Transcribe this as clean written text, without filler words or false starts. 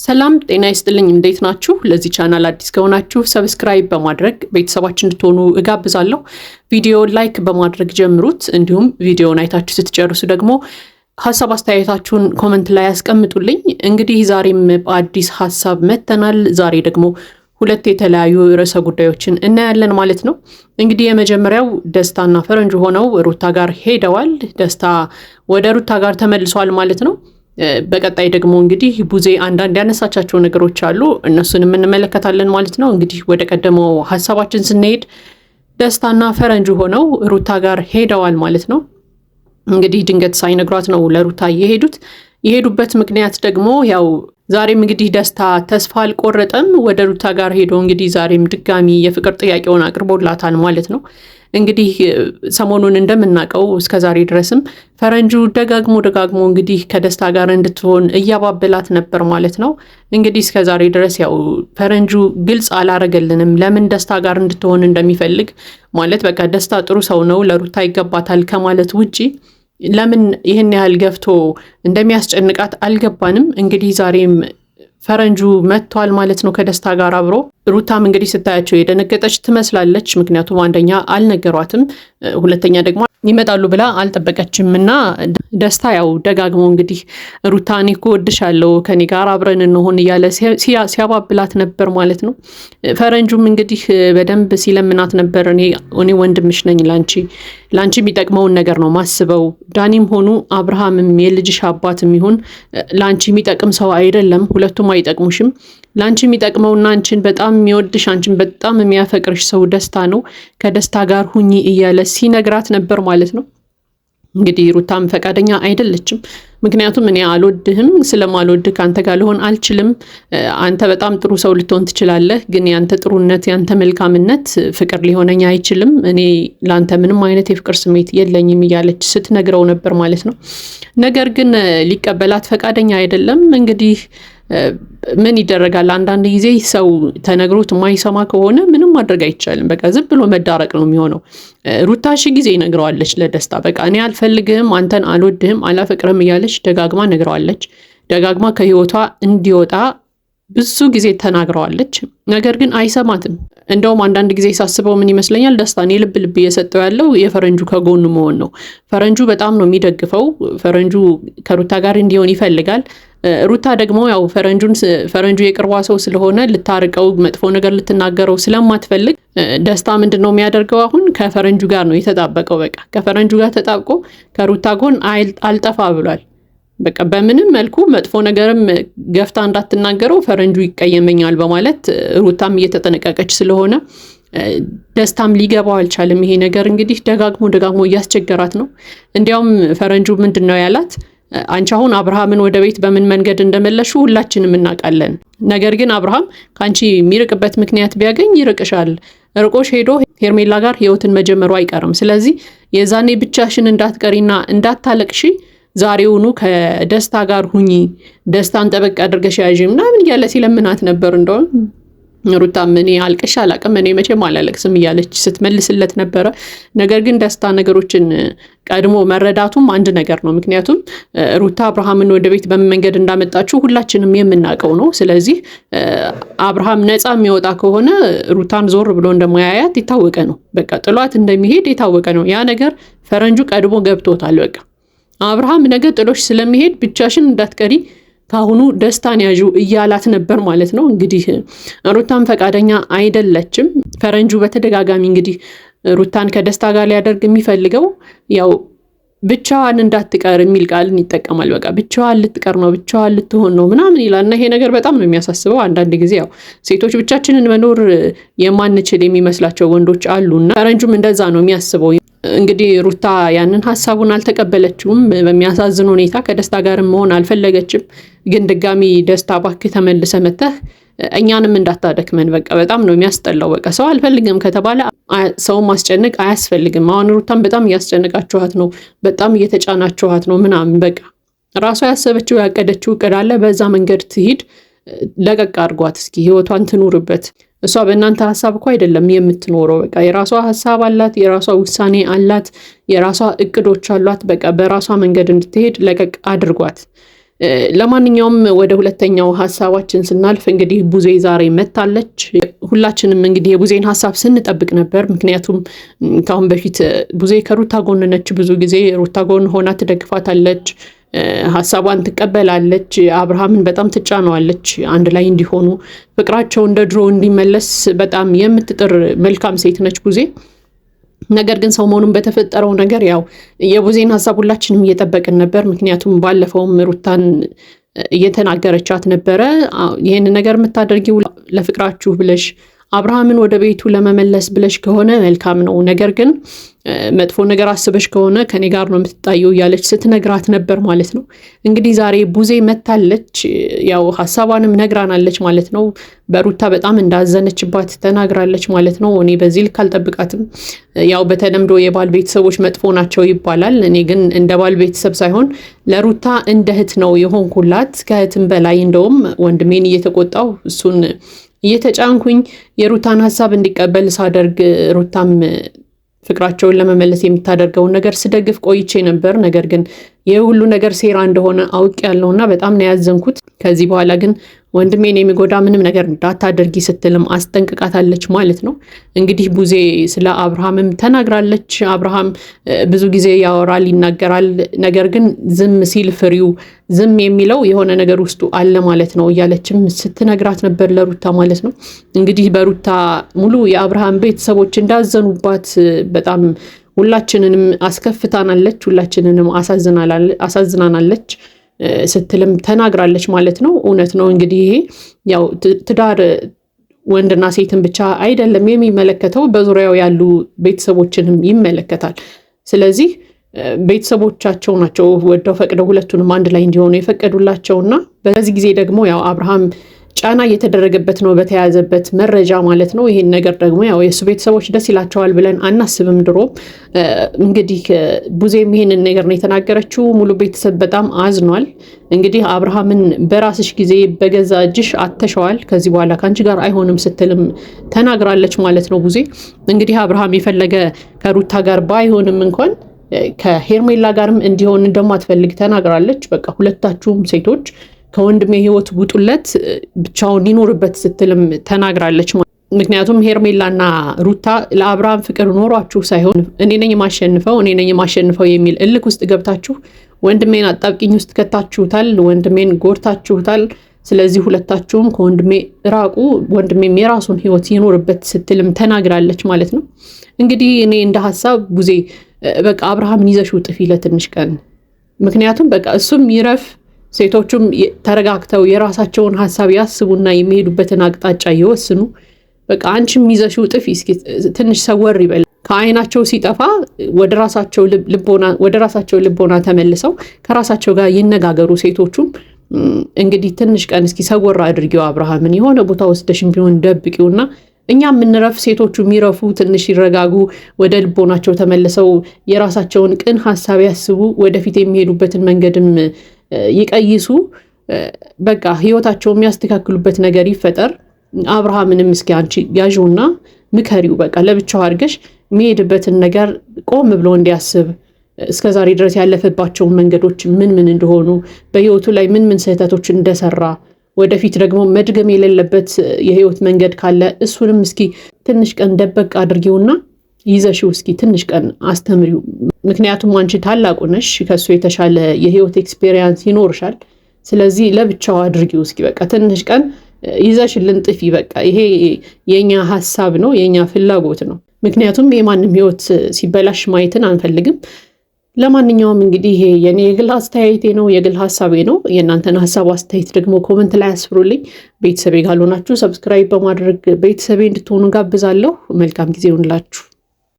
ሰላም ጤና ይስጥልኝ እንዴት ናችሁ? ለዚህ ቻናል አዲስ ከሆናችሁ ሰብስክራይብ በማድረግ ቤተሰባችን እንድትሆኑ እጋብዛለሁ። ቪዲዮ ላይክ በማድረግ ጀምሩት። እንዲሁም ቪዲዮውን አይታችሁ ስትጨርሱ ደግሞ ሐሳብ አስተያየታችሁን ኮሜንት ላይ ያስቀምጡልኝ። እንግዲህ ዛሬም በአዲስ ሐሳብ መተናል። ዛሬ ደግሞ ሁለት የተለያዩ ርዕሰ ጉዳዮችን እናያለን ማለት ነው። እንግዲህ የመጀመሪያው ደስታና ፈረንጁ ሆነው ሩታ ጋር ሄደዋል። ደስታ ወደ ሩታ ጋር ተመልሷል ማለት ነው። በቀጣይ ደግሞ እንግዲህ ቡዜ አንዳንድ ያነሳቻቸው ነገሮች አሉ፣ እነሱንም እንመለከታለን ማለት ነው። እንግዲህ ወደ ቀደመው ሐሳባችን ስንሄድ ደስታና ፈረንጁ ሆነው ሩታ ጋር ሄደዋል ማለት ነው። እንግዲህ ድንገት ሳይነግሯት ነው ለሩታ የሄዱበት ምክንያት ደግሞ ያው ዛሬም እንግዲህ ደስታ ተስፋ አልቆረጠም። ወደ ሩታ ጋር ሄዶ እንግዲህ ዛሬም ድጋሚ የፍቅር ጥያቄውን አቅርቦላታል ማለት ነው። እንግዲህ ሰሞኑን እንደምናውቀው እስከዛሬ ድረስም ፈረንጁ ደጋግሞ እንግዲህ ከደስታ ጋር እንድትሆን እያባበላት ነበር ማለት ነው። እንግዲህ እስከዛሬ ድረስ ያው ፈረንጁ ግልጽ አላረገልንም ለምን ደስታ ጋር እንድትሆን እንደሚፈልግ። ማለት በቃ ደስታ ጥሩ ሰው ነው ለሩታ ይገባታል ከማለት ውጪ ለምን ይህን ያህል ገፍቶ እንደሚያስጨንቃት አልገባንም። እንግዲህ ዛሬም ፈረንጁ መጥቷል ማለት ነው ከደስታ ጋር አብሮ። ሩታም እንግዲህ ስታያቸው የደነገጠች ትመስላለች። ምክንያቱም አንደኛ አልነገሯትም፣ ሁለተኛ ደግሞ ይመጣሉ ብላ አልጠበቀችም። እና ደስታ ያው ደጋግሞ እንግዲህ ሩታ እኔ እኮ እወድሻለሁ ከኔ ጋር አብረን እንሆን እያለ ሲያባብላት ነበር ማለት ነው። ፈረንጁም እንግዲህ በደንብ ሲለምናት ነበር። እኔ ወንድምሽ ነኝ፣ ላንቺ የሚጠቅመውን ነገር ነው ማስበው። ዳኒም ሆኑ አብርሃምም የልጅሽ አባትም ይሁን ላንቺ የሚጠቅም ሰው አይደለም፣ ሁለቱም አይጠቅሙሽም። ላንቺ የሚጠቅመውና አንቺን በጣም የሚወድሽ አንቺን በጣም የሚያፈቅርሽ ሰው ደስታ ነው፣ ከደስታ ጋር ሁኚ እያለ ሲነግራት ነበር ማለት ነው። እንግዲህ ሩታም ፈቃደኛ አይደለችም። ምክንያቱም እኔ አልወድህም፣ ስለማልወድህ ከአንተ ጋር ልሆን አልችልም። አንተ በጣም ጥሩ ሰው ልትሆን ትችላለህ፣ ግን ያንተ ጥሩነት ያንተ መልካምነት ፍቅር ሊሆነኝ አይችልም። እኔ ለአንተ ምንም አይነት የፍቅር ስሜት የለኝም እያለች ስትነግረው ነበር ማለት ነው። ነገር ግን ሊቀበላት ፈቃደኛ አይደለም። እንግዲህ ምን ይደረጋል? አንዳንድ ጊዜ ሰው ተነግሮት የማይሰማ ከሆነ ምንም ማድረግ አይቻልም። በቃ ዝም ብሎ መዳረቅ ነው የሚሆነው። ሩታ ሺ ጊዜ ነግረዋለች ለደስታ፣ በቃ እኔ አልፈልግህም፣ አንተን አልወድህም፣ አላፈቅርም እያለች ደጋግማ ነግረዋለች። ደጋግማ ከህይወቷ እንዲወጣ ብዙ ጊዜ ተናግረዋለች። ነገር ግን አይሰማትም። እንደውም አንዳንድ ጊዜ ሳስበው ምን ይመስለኛል፣ ደስታን የልብ እየሰጠው ያለው የፈረንጁ ከጎኑ መሆን ነው። ፈረንጁ በጣም ነው የሚደግፈው። ፈረንጁ ከሩታ ጋር እንዲሆን ይፈልጋል። ሩታ ደግሞ ያው ፈረንጁ የቅርቧ ሰው ስለሆነ ልታርቀው፣ መጥፎ ነገር ልትናገረው ስለማትፈልግ ደስታ ምንድን ነው የሚያደርገው? አሁን ከፈረንጁ ጋር ነው የተጣበቀው። በቃ ከፈረንጁ ጋር ተጣብቆ ከሩታ ጎን አልጠፋ ብሏል። በቃ በምንም መልኩ መጥፎ ነገርም ገፍታ እንዳትናገረው ፈረንጁ ይቀየመኛል በማለት ሩታም እየተጠነቀቀች ስለሆነ ደስታም ሊገባው አልቻለም። ይሄ ነገር እንግዲህ ደጋግሞ እያስቸገራት ነው። እንዲያውም ፈረንጁ ምንድን ነው ያላት? አንቺ አሁን አብርሃምን ወደ ቤት በምን መንገድ እንደመለሹ ሁላችንም እናውቃለን። ነገር ግን አብርሃም ከአንቺ የሚርቅበት ምክንያት ቢያገኝ ይርቅሻል። ርቆሽ ሄዶ ሄርሜላ ጋር ህይወትን መጀመሩ አይቀርም። ስለዚህ የዛኔ ብቻሽን እንዳትቀሪና እንዳታለቅሺ ዛሬውኑ ከደስታ ጋር ሁኚ፣ ደስታን ጠበቅ አድርገሽ ያዥ ምናምን እያለ ሲለምናት ነበር። እንደውም ሩታም እኔ አልቅሽ አላቅም፣ እኔ መቼም አላለቅስም እያለች ስትመልስለት ነበረ። ነገር ግን ደስታ ነገሮችን ቀድሞ መረዳቱም አንድ ነገር ነው። ምክንያቱም ሩታ አብርሃምን ወደ ቤት በምን መንገድ እንዳመጣችው ሁላችንም የምናውቀው ነው። ስለዚህ አብርሃም ነፃ የሚወጣ ከሆነ ሩታን ዞር ብሎ እንደማያያት የታወቀ ነው። በቃ ጥሏት እንደሚሄድ የታወቀ ነው። ያ ነገር ፈረንጁ ቀድሞ ገብቶታል። በቃ አብርሃም ነገ ጥሎሽ ስለሚሄድ ብቻሽን እንዳትቀሪ ካሁኑ ደስታን ያዡ እያላት ነበር ማለት ነው። እንግዲህ ሩታን ፈቃደኛ አይደለችም። ፈረንጁ በተደጋጋሚ እንግዲህ ሩታን ከደስታ ጋር ሊያደርግ የሚፈልገው ያው ብቻዋን እንዳትቀር የሚል ቃልን ይጠቀማል። በቃ ብቻዋን ልትቀር ነው፣ ብቻዋን ልትሆን ነው ምናምን ይላል። እና ይሄ ነገር በጣም ነው የሚያሳስበው። አንዳንድ ጊዜ ያው ሴቶች ብቻችንን መኖር የማንችል የሚመስላቸው ወንዶች አሉና ፈረንጁም እንደዛ ነው የሚያስበው። እንግዲህ ሩታ ያንን ሀሳቡን አልተቀበለችውም። በሚያሳዝን ሁኔታ ከደስታ ጋር መሆን አልፈለገችም። ግን ድጋሚ ደስታ እባክህ ተመልሰ መተህ እኛንም እንዳታደክመን፣ በቃ በጣም ነው የሚያስጠላው። በቃ ሰው አልፈልግም ከተባለ ሰው ማስጨነቅ አያስፈልግም። አሁን ሩታን በጣም እያስጨነቃችኋት ነው፣ በጣም እየተጫናችኋት ነው ምናምን። በቃ ራሷ ያሰበችው ያቀደችው እቅድ አለ፣ በዛ መንገድ ትሂድ። ለቀቅ አድርጓት እስኪ ህይወቷን ትኑርበት። እሷ በእናንተ ሀሳብ እኮ አይደለም የምትኖረው። በቃ የራሷ ሀሳብ አላት፣ የራሷ ውሳኔ አላት፣ የራሷ እቅዶች አሏት። በቃ በራሷ መንገድ እንድትሄድ ለቀቅ አድርጓት። ለማንኛውም ወደ ሁለተኛው ሀሳባችን ስናልፍ እንግዲህ ቡዜ ዛሬ መታለች። ሁላችንም እንግዲህ የቡዜን ሀሳብ ስንጠብቅ ነበር። ምክንያቱም ከአሁን በፊት ቡዜ ከሩታ ጎን ነች። ብዙ ጊዜ ሩታ ጎን ሆና ትደግፋታለች፣ ሀሳቧን ትቀበላለች፣ አብርሃምን በጣም ትጫነዋለች አንድ ላይ እንዲሆኑ፣ ፍቅራቸው እንደ ድሮ እንዲመለስ በጣም የምትጥር መልካም ሴት ነች ቡዜ። ነገር ግን ሰሞኑን በተፈጠረው ነገር ያው የቡዜን ሀሳብ ሁላችንም እየጠበቅን ነበር። ምክንያቱም ባለፈውም ሩታን እየተናገረቻት ነበረ፣ ይህን ነገር የምታደርጊው ለፍቅራችሁ ብለሽ አብርሃምን ወደ ቤቱ ለመመለስ ብለሽ ከሆነ መልካም ነው፣ ነገር ግን መጥፎ ነገር አስበሽ ከሆነ ከኔ ጋር ነው የምትጣየው እያለች ስትነግራት ነበር ማለት ነው። እንግዲህ ዛሬ ቡዜ መታለች፣ ያው ሀሳቧንም ነግራናለች ማለት ነው። በሩታ በጣም እንዳዘነችባት ተናግራለች ማለት ነው። እኔ በዚህ ልክ አልጠብቃትም። ያው በተለምዶ የባል ቤተሰቦች መጥፎ ናቸው ይባላል። እኔ ግን እንደ ባል ቤተሰብ ሳይሆን ለሩታ እንደ እህት ነው የሆንኩላት። ከእህትም በላይ እንደውም ወንድሜን እየተቆጣው እሱን እየተጫንኩኝ የሩታን ሀሳብ እንዲቀበል ሳደርግ ሩታም ፍቅራቸውን ለመመለስ የምታደርገውን ነገር ስደግፍ ቆይቼ ነበር። ነገር ግን ይህ ሁሉ ነገር ሴራ እንደሆነ አውቅ ያለውና በጣም ነው ያዘንኩት። ከዚህ በኋላ ግን ወንድሜን የሚጎዳ ምንም ነገር እንዳታደርጊ ስትልም አስጠንቅቃታለች ማለት ነው። እንግዲህ ቡዜ ስለ አብርሃምም ተናግራለች። አብርሃም ብዙ ጊዜ ያወራል፣ ይናገራል፣ ነገር ግን ዝም ሲል ፍሪው፣ ዝም የሚለው የሆነ ነገር ውስጡ አለ ማለት ነው እያለችም ስትነግራት ነበር ለሩታ ማለት ነው። እንግዲህ በሩታ ሙሉ የአብርሃም ቤተሰቦች እንዳዘኑባት በጣም ሁላችንንም አስከፍታናለች፣ ሁላችንንም አሳዝናናለች ስትልም ተናግራለች ማለት ነው። እውነት ነው። እንግዲህ ይሄ ያው ትዳር ወንድና ሴትን ብቻ አይደለም የሚመለከተው፣ በዙሪያው ያሉ ቤተሰቦችንም ይመለከታል። ስለዚህ ቤተሰቦቻቸው ናቸው ወደው ፈቅደው ሁለቱንም አንድ ላይ እንዲሆኑ የፈቀዱላቸውና በዚህ ጊዜ ደግሞ ያው አብርሃም ጫና እየተደረገበት ነው በተያዘበት መረጃ ማለት ነው። ይሄን ነገር ደግሞ ያው የሱ ቤተሰቦች ደስ ይላቸዋል ብለን አናስብም ድሮ። እንግዲህ ቡዜም ይሄንን ነገር ነው የተናገረችው። ሙሉ ቤተሰብ በጣም አዝኗል። እንግዲህ አብርሃምን በራስሽ ጊዜ በገዛ እጅሽ አተሸዋል፣ ከዚህ በኋላ ከአንቺ ጋር አይሆንም ስትልም ተናግራለች ማለት ነው ቡዜ። እንግዲህ አብርሃም የፈለገ ከሩታ ጋር ባይሆንም እንኳን ከሄርሜላ ጋርም እንዲሆን እንደማትፈልግ ተናግራለች። በቃ ሁለታችሁም ሴቶች ከወንድሜ ህይወት ውጡለት፣ ብቻውን ይኖርበት ስትልም ተናግራለች። ምክንያቱም ሄርሜላና ሩታ ለአብርሃም ፍቅር ኖሯችሁ ሳይሆን እኔ ነኝ የማሸንፈው የሚል እልክ ውስጥ ገብታችሁ ወንድሜን አጣብቂኝ ውስጥ ከታችሁታል፣ ወንድሜን ጎርታችሁታል። ስለዚህ ሁለታችሁም ከወንድሜ ራቁ፣ ወንድሜም የራሱን ህይወት ይኖርበት ስትልም ተናግራለች ማለት ነው። እንግዲህ እኔ እንደ ሀሳብ ቡዜ በቃ አብርሃምን ይዘሽው ጥፊ ለትንሽ ቀን፣ ምክንያቱም በቃ እሱም ይረፍ፣ ሴቶቹም ተረጋግተው የራሳቸውን ሀሳብ ያስቡና የሚሄዱበትን አቅጣጫ ይወስኑ። በቃ አንቺም ይዘሽው ጥፊ እስኪ ትንሽ ሰወር ይበል። ከአይናቸው ሲጠፋ ወደ ራሳቸው ልቦና ተመልሰው ከራሳቸው ጋር ይነጋገሩ። ሴቶቹም እንግዲህ ትንሽ ቀን እስኪ ሰወር አድርጊው አብርሃምን፣ የሆነ ቦታ ወስደሽም ቢሆን ደብቂውና እኛ የምንረፍ፣ ሴቶቹ የሚረፉ፣ ትንሽ ይረጋጉ፣ ወደ ልቦናቸው ተመልሰው የራሳቸውን ቅን ሀሳብ ያስቡ፣ ወደፊት የሚሄዱበትን መንገድም ይቀይሱ። በቃ ህይወታቸው የሚያስተካክሉበት ነገር ይፈጠር። አብርሃምንም እስኪ አንቺ ያዥውና ምከሪው። በቃ ለብቻው አድርገሽ የሚሄድበትን ነገር ቆም ብሎ እንዲያስብ፣ እስከዛሬ ድረስ ያለፈባቸውን መንገዶች ምን እንደሆኑ፣ በህይወቱ ላይ ምን ስህተቶች እንደሰራ፣ ወደፊት ደግሞ መድገም የሌለበት የህይወት መንገድ ካለ እሱንም እስኪ ትንሽ ቀን ደበቅ አድርጊውና ይዘሽው እስኪ ትንሽ ቀን አስተምሪው። ምክንያቱም አንቺ ታላቁ ነሽ፣ ከሱ የተሻለ የህይወት ኤክስፔሪየንስ ይኖርሻል። ስለዚህ ለብቻው አድርጊው እስኪ በቃ ትንሽ ቀን ይዘሽልን ጥፊ። በቃ ይሄ የኛ ሐሳብ ነው፣ የኛ ፍላጎት ነው። ምክንያቱም የማንም ህይወት ሲበላሽ ማየትን አንፈልግም። ለማንኛውም እንግዲህ ይሄ የኔ የግል አስተያየቴ ነው፣ የግል ሐሳቤ ነው። የእናንተን ሐሳብ አስተያየት ደግሞ ኮሜንት ላይ አስፍሩልኝ። ቤተሰቤ ካልሆናችሁ ሰብስክራይብ በማድረግ ቤተሰቤ እንድትሆኑ ጋብዛለሁ። መልካም ጊዜ ይሁንላችሁ።